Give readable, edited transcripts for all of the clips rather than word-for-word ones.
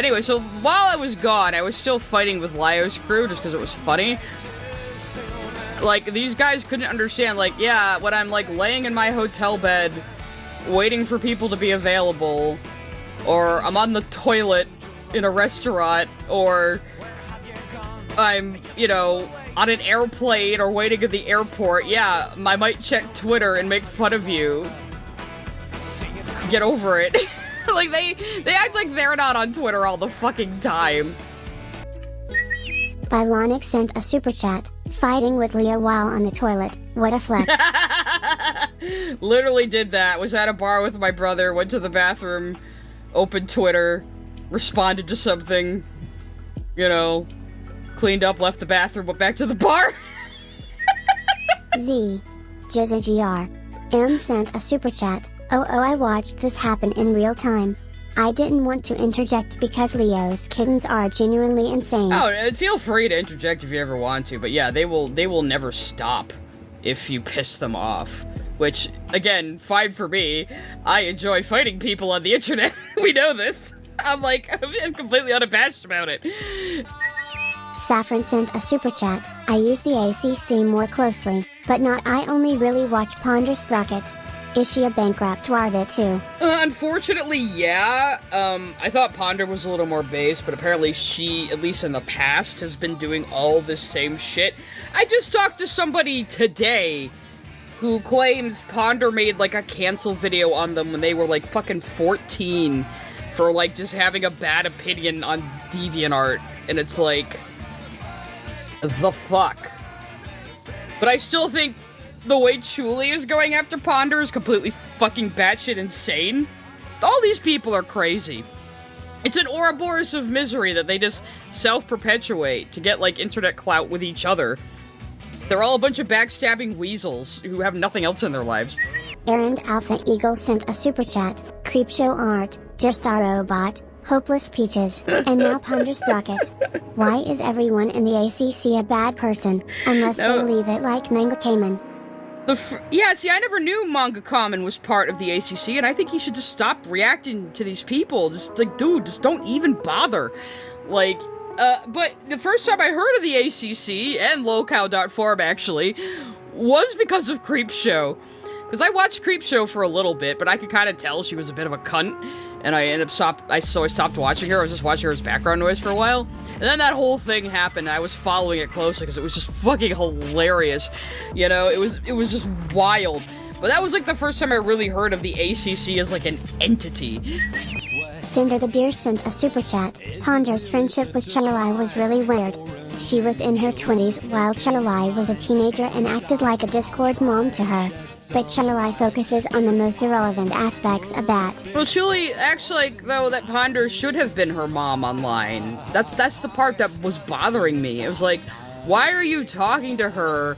Anyway, so while I was gone, I was still fighting with Lio's crew just because it was funny. Like, these guys couldn't understand, like, yeah, when I'm, like, laying in my hotel bed, waiting for people to be available, or I'm on the toilet in a restaurant, or I'm, you know, on an airplane or waiting at the airport, yeah, I might check Twitter and make fun of you. Get over it. Like, they act like they're not on Twitter all the fucking time. Bylonic sent a super chat. Fighting with Lio while on the toilet. What a flex. Literally did that. Was at a bar with my brother, went to the bathroom, opened Twitter, responded to something, you know, cleaned up, left the bathroom, went back to the bar. Z. JizzaGR. M sent a super chat. Oh, I watched this happen in real time. I didn't want to interject because Lio's kittens are genuinely insane. Oh, feel free to interject if you ever want to, but yeah, they will never stop if you piss them off. Which, again, fine for me. I enjoy fighting people on the internet. We know this. I'm completely unabashed about it. Saffron sent a super chat. I use the ACC more closely, but not I only really watch Ponder Sprocket. Is she a bankrupt Warda too? Unfortunately, yeah. I thought Ponder was a little more base, but apparently she, at least in the past, has been doing all this same shit. I just talked to somebody today who claims Ponder made, like, a cancel video on them when they were, like, fucking 14 for, like, just having a bad opinion on DeviantArt. And it's like, the fuck? But I still think the way Chuli is going after Ponder is completely fucking batshit insane. All these people are crazy. It's an Ouroboros of misery that they just self-perpetuate to get, like, internet clout with each other. They're all a bunch of backstabbing weasels who have nothing else in their lives. Errand Alpha Eagle sent a super chat. Creepshow art, just our robot, hopeless peaches, and now Ponder Sprocket. Why is everyone in the ACC a bad person, unless they leave it like Manga Cayman? Yeah, see, I never knew Manga Common was part of the ACC, and I think he should just stop reacting to these people. Just, like, dude, just don't even bother. Like, but the first time I heard of the ACC, and locale.forum, actually, was because of Creepshow. Because I watched Creepshow for a little bit, but I could kind of tell she was a bit of a cunt, and I stopped watching her. I was just watching her as background noise for a while. And then that whole thing happened, and I was following it closely because it was just fucking hilarious. You know, it was just wild. But that was, like, the first time I really heard of the ACC as, like, an entity. Cinder the Deer sent a super chat. Ponder's friendship with Chulai was really weird. She was in her 20s while Chulai was a teenager and acted like a Discord mom to her. But Chulai focuses on the most irrelevant aspects of that. Well, Chuli acts like, though, that Ponder should have been her mom online. That's the part that was bothering me. It was like, why are you talking to her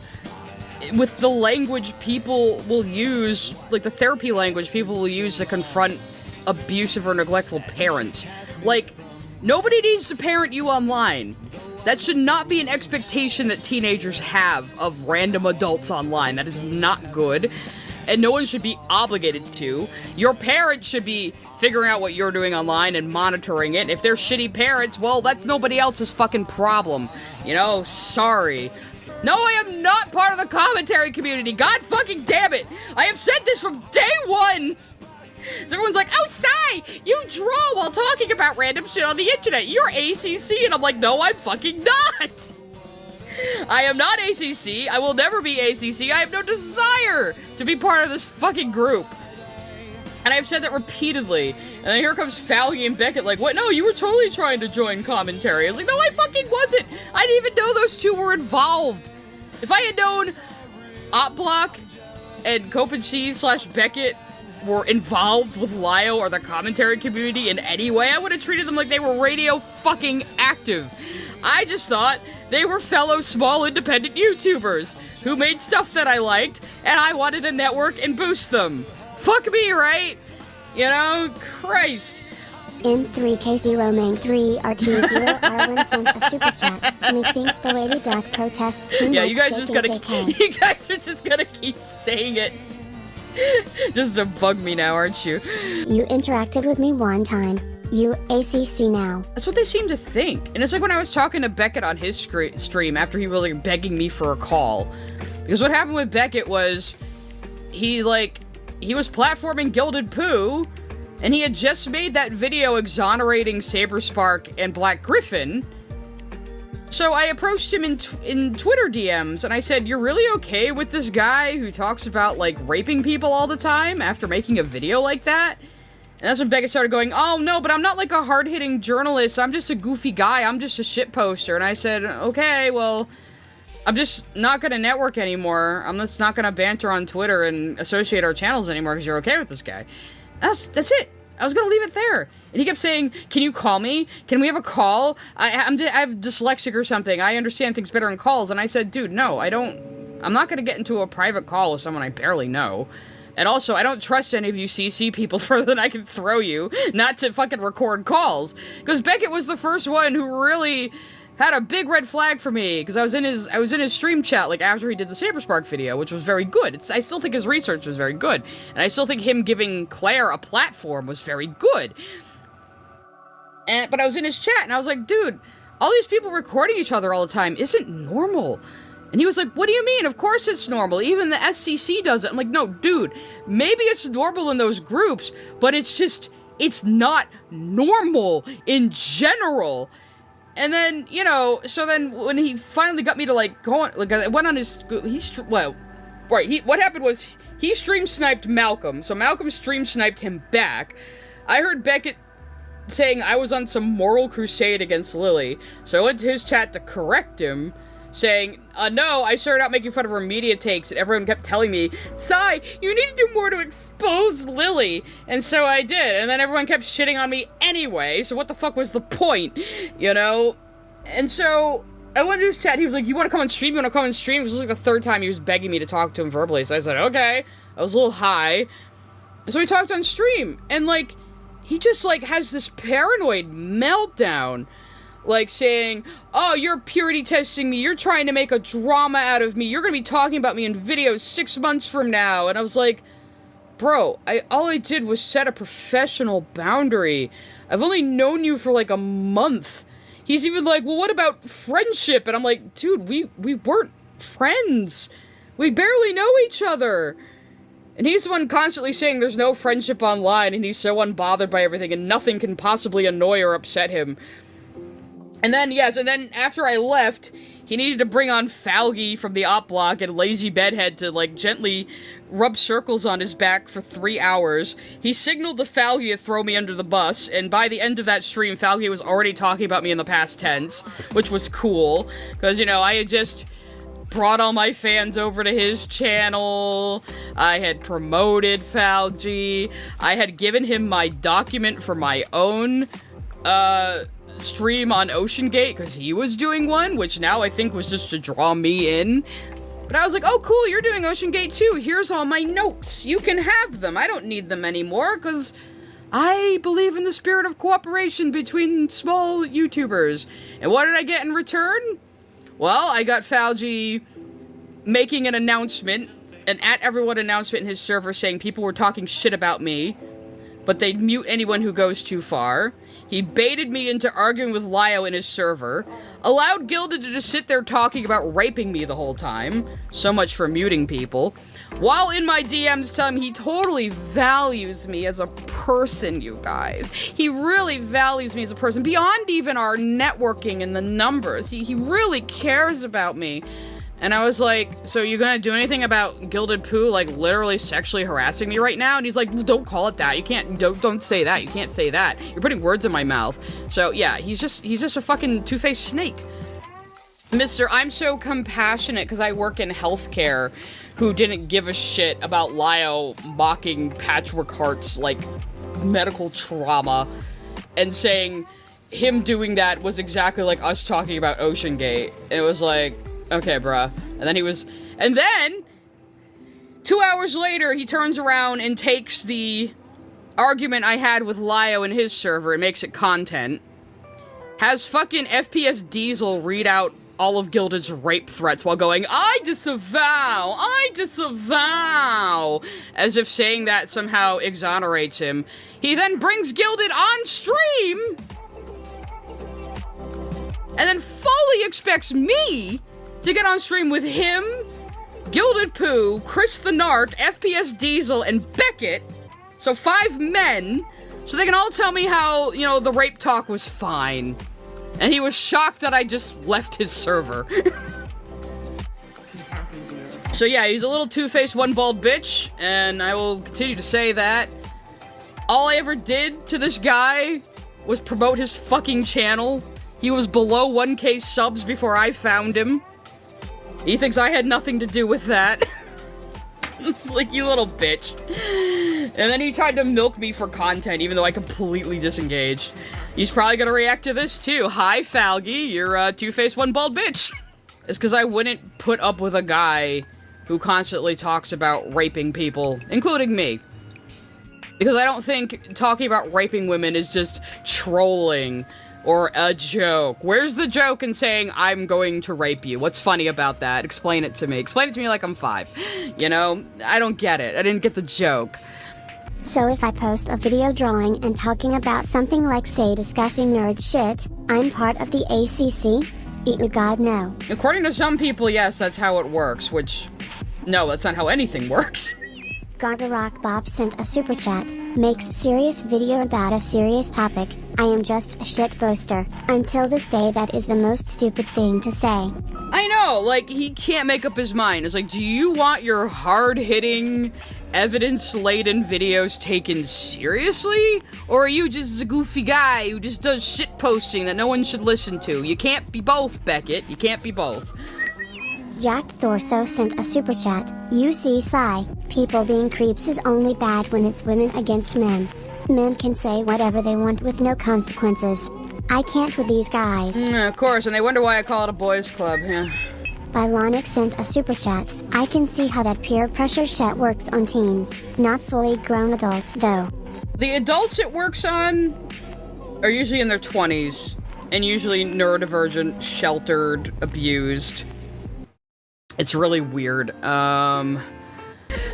with the language people will use, like the therapy language people will use to confront abusive or neglectful parents? Like, nobody needs to parent you online. That should not be an expectation that teenagers have of random adults online. That is not good, and no one should be obligated to. Your parents should be figuring out what you're doing online and monitoring it. If they're shitty parents, well, that's nobody else's fucking problem. You know, sorry. No, I am not part of the commentary community. God fucking damn it. I have said this from day one. So everyone's like, oh, Sai, you draw while talking about random shit on the internet. You're ACC. And I'm like, no, I'm fucking not. I am not ACC. I will never be ACC. I have no desire to be part of this fucking group. And I've said that repeatedly. And then here comes Falgi and Beckett like, what? No, you were totally trying to join commentary. I was like, no, I fucking wasn't. I didn't even know those two were involved. If I had known Opp Block and Seethe/Beckett were involved with Lio or the commentary community in any way, I would have treated them like they were radio fucking active. I just thought they were fellow small independent YouTubers who made stuff that I liked, and I wanted to network and boost them. Fuck me, right? You know, Christ. In 3K0mang3RT0R1 sent a super chat. Methinks the Lady Duck protests too much. You guys are just gonna keep saying it. Just to bug me now, aren't you? You interacted with me one time. You ACC now. That's what they seem to think. And it's like when I was talking to Beckett on his stream after he was like begging me for a call. Because what happened with Beckett was he was platforming Gilded Pooh, and he had just made that video exonerating Saberspark and Black Griffin. So I approached him in Twitter DMs, and I said, "You're really okay with this guy who talks about, like, raping people all the time after making a video like that?" And that's when Beckett started going, "Oh, no, but I'm not, like, a hard-hitting journalist. I'm just a goofy guy. I'm just a shitposter." And I said, "Okay, well, I'm just not gonna network anymore. I'm just not gonna banter on Twitter and associate our channels anymore because you're okay with this guy." That's it. I was gonna leave it there. And he kept saying, "Can you call me? Can we have a call? I have dyslexic or something. I understand things better in calls." And I said, "Dude, no, I'm not gonna get into a private call with someone I barely know. And also, I don't trust any of you CC people further than I can throw you, not to fucking record calls." Because Beckett was the first one who really had a big red flag for me, because I was in his stream chat, like, after he did the Saberspark video, which was very good. I still think his research was very good, and I still think him giving Claire a platform was very good. But I was in his chat, and I was like, "Dude, all these people recording each other all the time isn't normal." And he was like, "What do you mean? Of course it's normal. Even the SCC does it." I'm like, "No, dude, maybe it's normal in those groups, but it's not normal in general." And then, you know, so then when he finally got me to, like, go on, like, I went on his, what happened was, he stream sniped Malcolm, so Malcolm stream sniped him back. I heard Beckett saying I was on some moral crusade against Lily, so I went to his chat to correct him, saying, "No, I started out making fun of her media takes, and everyone kept telling me, 'Sai, you need to do more to expose Lily,' and so I did, and then everyone kept shitting on me anyway, so what the fuck was the point, you know?" And so, I went to his chat, he was like, "You wanna come on stream? You wanna come on stream?" It was like the third time he was begging me to talk to him verbally, so I said, "Okay." I was a little high, so we talked on stream, and, like, he just, like, has this paranoid meltdown, like, saying, "Oh, you're purity testing me, you're trying to make a drama out of me, you're gonna be talking about me in videos 6 months from now," and I was like, "Bro, all I did was set a professional boundary. I've only known you for, like, a month." He's even like, "Well, what about friendship?" And I'm like, "Dude, we weren't friends. We barely know each other." And he's the one constantly saying there's no friendship online, and he's so unbothered by everything, and nothing can possibly annoy or upset him. And then, yes, and then after I left, he needed to bring on Falgy from the Opp Block and Lazy Bedhead to, like, gently rub circles on his back for 3 hours. He signaled to Falgy to throw me under the bus, and by the end of that stream, Falgy was already talking about me in the past tense, which was cool, because, you know, I had just brought all my fans over to his channel, I had promoted Falgy, I had given him my document for my own, stream on Ocean Gate, because he was doing one, which now I think was just to draw me in. But I was like, "Oh, cool, you're doing Ocean Gate too. Here's all my notes. You can have them. I don't need them anymore, because I believe in the spirit of cooperation between small YouTubers." And what did I get in return? Well, I got Falgy making an announcement, an @everyone announcement in his server saying people were talking shit about me, but they'd mute anyone who goes too far. He baited me into arguing with Lio in his server, allowed Gilded to just sit there talking about raping me the whole time, so much for muting people, while in my DMs telling me he totally values me as a person, you guys. He really values me as a person, beyond even our networking and the numbers. He really cares about me. And I was like, "So you gonna do anything about Gilded Pooh, like, literally sexually harassing me right now?" And he's like, "Well, don't call it that. You can't, don't say that. You can't say that. You're putting words in my mouth." So, yeah, he's just a fucking two-faced snake. Mr. I'm so compassionate because I work in healthcare, who didn't give a shit about Lio mocking Patchwork Heart's, like, medical trauma, and saying him doing that was exactly like us talking about Ocean Gate. And it was like, okay, bruh. And then, 2 hours later, he turns around and takes the argument I had with Lio in his server and makes it content. Has fucking FPS Diesel read out all of Gilded's rape threats while going, I disavow, as if saying that somehow exonerates him. He then brings Gilded on stream, and then fully expects me to get on stream with him, Gilded Pooh, Chris the Narc, FPS Diesel, and Beckett, so 5 men, so they can all tell me how, you know, the rape talk was fine. And he was shocked that I just left his server. So yeah, he's a little two-faced, one bald bitch, and I will continue to say that. All I ever did to this guy was promote his fucking channel. He was below 1K subs before I found him. He thinks I had nothing to do with that. It's like, you little bitch. And then he tried to milk me for content, even though I completely disengaged. He's probably gonna react to this, too. Hi, Falgy, you're a two-faced, one bald bitch. It's because I wouldn't put up with a guy who constantly talks about raping people, including me. Because I don't think talking about raping women is just trolling or a joke. Where's the joke in saying, I'm going to rape you? What's funny about that? Explain it to me. Explain it to me like I'm 5. You know? I don't get it. I didn't get the joke. So if I post a video drawing and talking about something like, say, discussing nerd shit, I'm part of the ACC? Eat God, no. According to some people, yes, that's how it works, which... No, that's not how anything works. Garga Rock Bob sent a super chat. Makes serious video about a serious topic. I am just a shit poster. Until this day, that is the most stupid thing to say. I know, like, he can't make up his mind. It's like, do you want your hard-hitting, evidence-laden videos taken seriously? Or are you just a goofy guy who just does shit posting that no one should listen to? You can't be both, Beckett. You can't be both. Jack Thorso sent a super chat. You see, Sigh, people being creeps is only bad when it's women against men. Men can say whatever they want with no consequences. I can't with these guys. Of course, and they wonder why I call it a boys' club, yeah. Bylonic sent a super chat. I can see how that peer pressure shit works on teens. Not fully grown adults, though. The adults it works on are usually in their 20s, and usually neurodivergent, sheltered, abused. It's really weird. I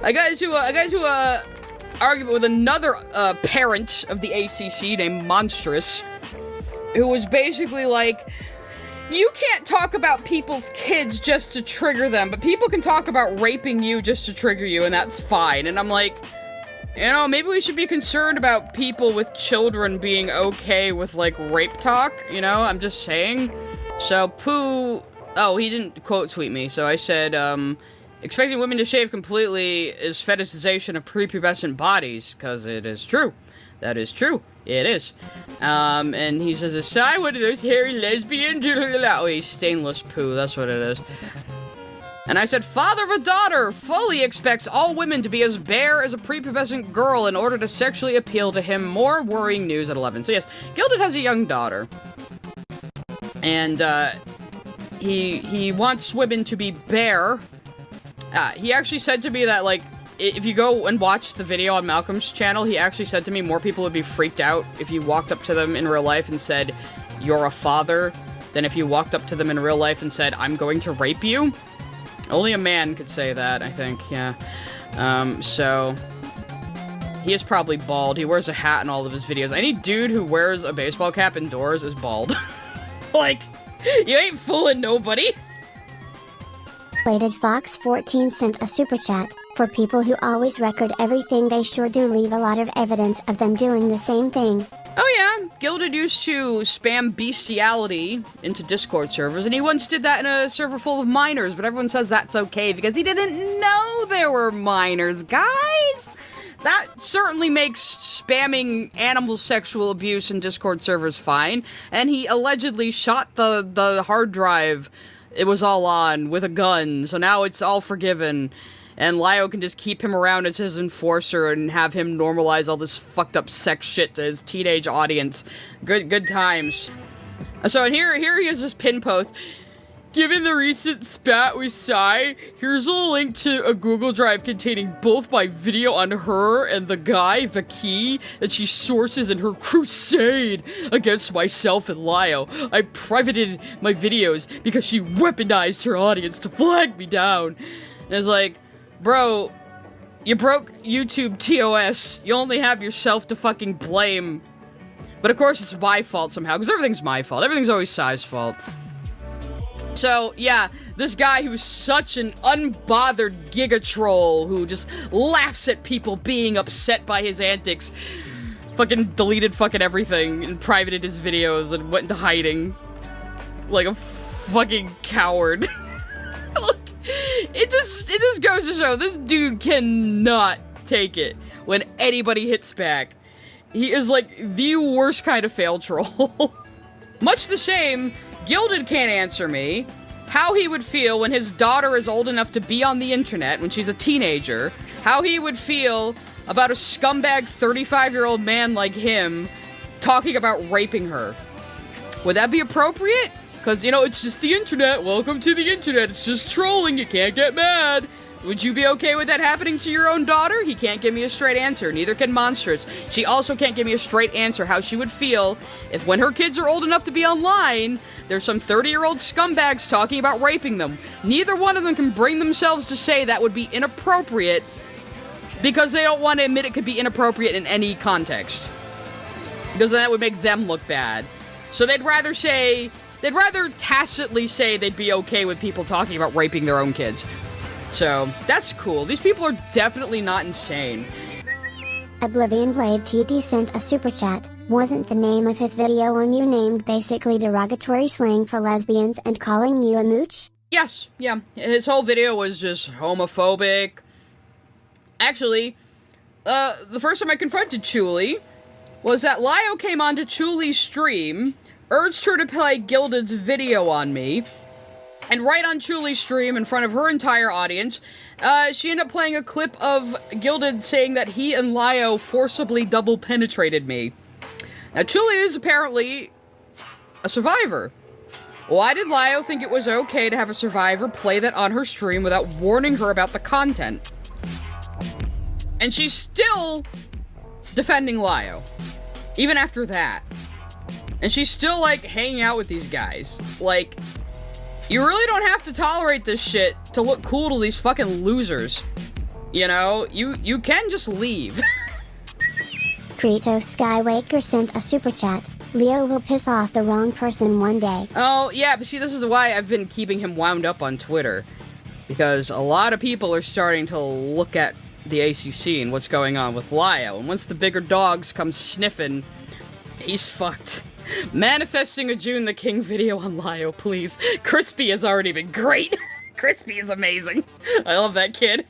got into a argument with another parent of the ACC named Monstrous, who was basically like, you can't talk about people's kids just to trigger them, but people can talk about raping you just to trigger you, and that's fine. And I'm like, you know, maybe we should be concerned about people with children being okay with, like, rape talk, you know? I'm just saying. So, Pooh... Oh, he didn't quote tweet me, so I said, expecting women to shave completely is fetishization of prepubescent bodies, because it is true. That is true. It is. And he says, aside one of those hairy lesbians, oh, he's stainless Pooh, that's what it is. And I said, father of a daughter fully expects all women to be as bare as a prepubescent girl in order to sexually appeal to him. More worrying news at 11. So yes, Gilded has a young daughter. And, he wants women to be bare. He actually said to me that, like, if you go and watch the video on Malcolm's channel, he actually said to me more people would be freaked out if you walked up to them in real life and said, you're a father, than if you walked up to them in real life and said, I'm going to rape you. Only a man could say that, I think, yeah. So... he is probably bald. He wears a hat in all of his videos. Any dude who wears a baseball cap indoors is bald. Like... you ain't fooling nobody. Plated Fox 14 sent a super chat. For people who always record everything, they sure do leave a lot of evidence of them doing the same thing. Oh yeah, Gilded used to spam bestiality into Discord servers, and he once did that in a server full of minors, but everyone says that's okay because he didn't know there were minors, guys! That certainly makes spamming animal sexual abuse in Discord servers fine, and he allegedly shot the hard drive it was all on with a gun, so now it's all forgiven, and Lio can just keep him around as his enforcer and have him normalize all this fucked up sex shit to his teenage audience. Good times. So, and here he is this pin post. Given the recent spat with Sai, here's a link to a Google Drive containing both my video on her and the guy, Vicky, that she sources in her crusade against myself and Lio. I privated my videos because she weaponized her audience to flag me down. And I was like, bro, you broke YouTube TOS. You only have yourself to fucking blame. But of course it's my fault somehow, because everything's my fault. Everything's always Sai's fault. So, yeah, this guy who's such an unbothered giga troll who just laughs at people being upset by his antics, fucking deleted fucking everything and privated his videos and went into hiding like a fucking coward. Look, it just goes to show this dude cannot take it when anybody hits back. He is like the worst kind of fail troll. Much the same, Gilded can't answer me how he would feel when his daughter is old enough to be on the internet when she's a teenager, how he would feel about a scumbag 35-year-old man like him talking about raping her. Would that be appropriate? Because, you know, it's just the internet. Welcome to the internet. It's just trolling. You can't get mad. Would you be okay with that happening to your own daughter? He can't give me a straight answer. Neither can Monstrous. She also can't give me a straight answer how she would feel if when her kids are old enough to be online, there's some 30-year-old scumbags talking about raping them. Neither one of them can bring themselves to say that would be inappropriate because they don't want to admit it could be inappropriate in any context. Because then that would make them look bad. So they'd rather tacitly say they'd be okay with people talking about raping their own kids. So, that's cool. These people are definitely not insane. Oblivion Blade TT sent a super chat. Wasn't the name of his video on you named basically derogatory slang for lesbians and calling you a mooch? Yes, yeah. His whole video was just homophobic. Actually, the first time I confronted Chuli was that Lio came onto Chuli's stream, urged her to play Gilded's video on me, and right on Chuli's stream, in front of her entire audience, she ended up playing a clip of Gilded saying that he and Lio forcibly double-penetrated me. Now, Chuli is apparently a survivor. Why did Lio think it was okay to have a survivor play that on her stream without warning her about the content? And she's still defending Lio, even after that. And she's still, like, hanging out with these guys. Like, you really don't have to tolerate this shit to look cool to these fucking losers. You know? You can just leave. Krito Skywaker sent a super chat. Lio will piss off the wrong person one day. Oh, yeah, but see, this is why I've been keeping him wound up on Twitter. Because a lot of people are starting to look at the ACC and what's going on with Lio. And once the bigger dogs come sniffing, he's fucked. Manifesting a June the King video on Lio, please. Crispy has already been great. Crispy is amazing. I love that kid.